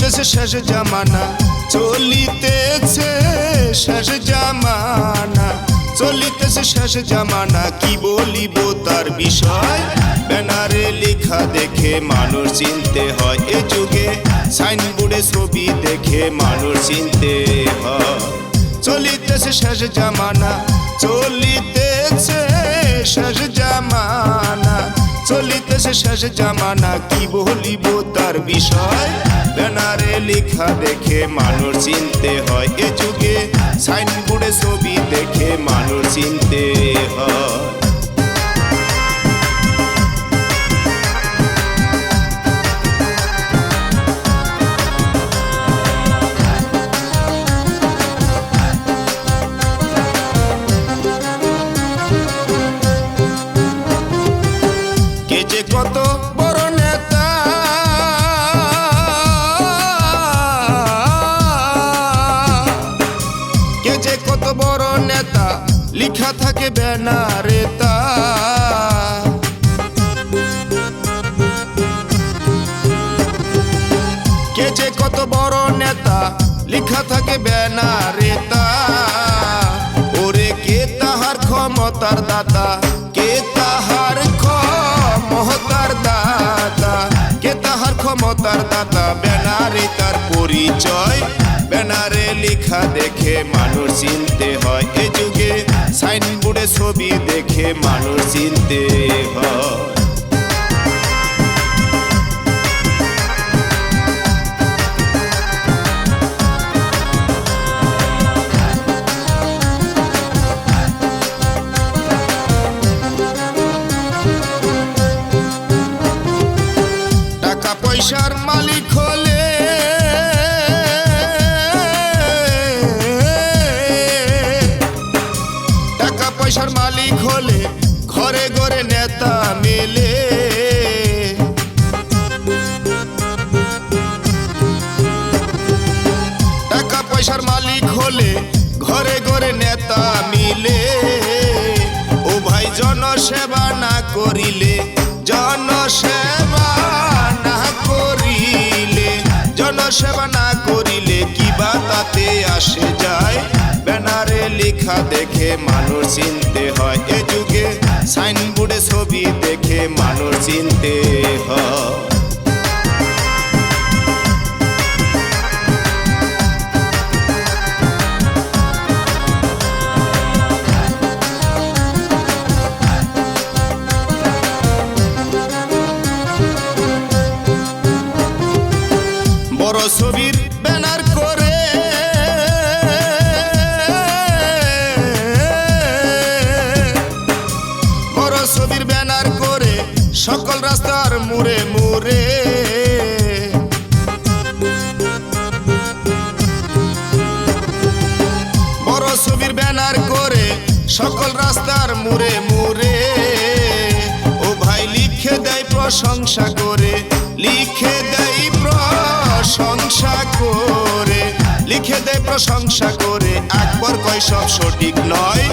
চলিতেছে শেষ জামানা, চলিতেছে শেষ জামানা, চলিতেছে শেষ জামানা। কি বলিব তার বিষয়, ব্যানারে লেখা দেখে মানুষ চিনতে হয়। এ যুগে সাইনবোর্ডে ছবি দেখে মানুষ চিনতে হয়। চলিতেছে শেষ জামানা, চলিতেছে শেষ জামানা, চলিতেছে শেষ জামানা। কি বলিব তার বিষয়, ব্যানারে লেখা দেখে মানুষ চিনতে হয়। এ যুগে সাইনবোর্ডে ছবি দেখে মানুষ চিনতে হয়। কে যে কত বড় নেতা, কে যে কত বড় নেতা, লিখা থাকে ব্যানারে তা। কে যে কত বড় নেতা, লিখা থাকে ব্যানারে তা। ওরে কে তাহার ক্ষমতার দাতা, কে তাহার ক্ষমতার দাতা, কে তাহার ক্ষমতার দাতা। ব্যানারে তার পরিচয়, ব্যানারে লেখা দেখে মানুষ চিনতে হয়। এ যুগে সাইনবোর্ডে ছবি দেখে মানুষ চিনতে হয়। টাকা পয়সার মালিক হলে, টাকা পয়সার মালিক হলে ঘরে ঘরে নেতা মেলে। টাকা পয়সার মালিক হলে ঘরে ঘরে নেতা মিলে। ও ভাই জনসেবা না করিলে, জনসেবা না করিলে, জনসেবা না করিলে কি বা তাতে আসে যায়। ব্যানারে লেখা দেখে মানুষ চিনতে হয়। এ যুগে সাইনবোর্ডে ছবি দেখে মানুষ চিনতে হয়। বড় ছবির ব্যানার করে, বড় ছবির ব্যানার করে সকল রাস্তার মুড়ে মুড়ে। বড় ছবির ব্যানার করে সকল রাস্তার মুড়ে মুড়ে। ও ভাই লিখে দেয় প্রশংসা করে, লিখে দেয় প্রশংসা করে, লিখে দেয় প্রশংসা করে। একবার কয় সব সঠিক নয়,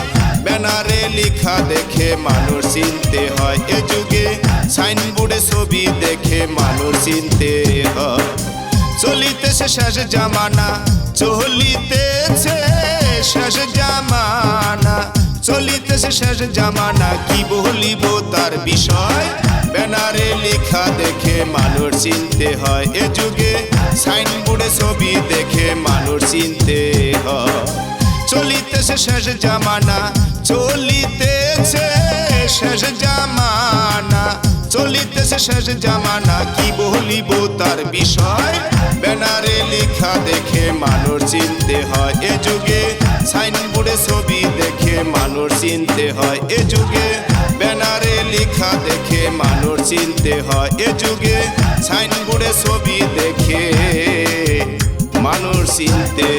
ব্যানারে লেখা দেখে মানুষ চিনতে হয়। এ যুগে সাইনবোর্ডে ছবি দেখে মানুষ চিনতে হয়। চলিতেছে শেষ জামানা, চলিতেছে শেষ জামানা, চলিতেছে শেষ জামানা। কি বলিব তার বিষয়, ব্যানারে লেখা দেখে মানুষ চিনতে হয়। এ যুগে সাইনবোর্ডে ছবি দেখে মানুষ চিনতে হয়। চলিতেছে শেষ জামানা, চলিতেছে শেষ জামানা, চলিতেছে শেষ জামানা। কি বলিব তার বিষয়, ব্যানারে লেখা দেখে মানুষ চিনতে হয়। এ যুগে সাইনবোর্ডে ছবি দেখে মানুষ চিনতে হয়। এ যুগে ব্যানারে লেখা দেখে মানুষ চিনতে হয়। এ যুগে সাইনবোর্ডে ছবি দেখে মানুষ চিনতে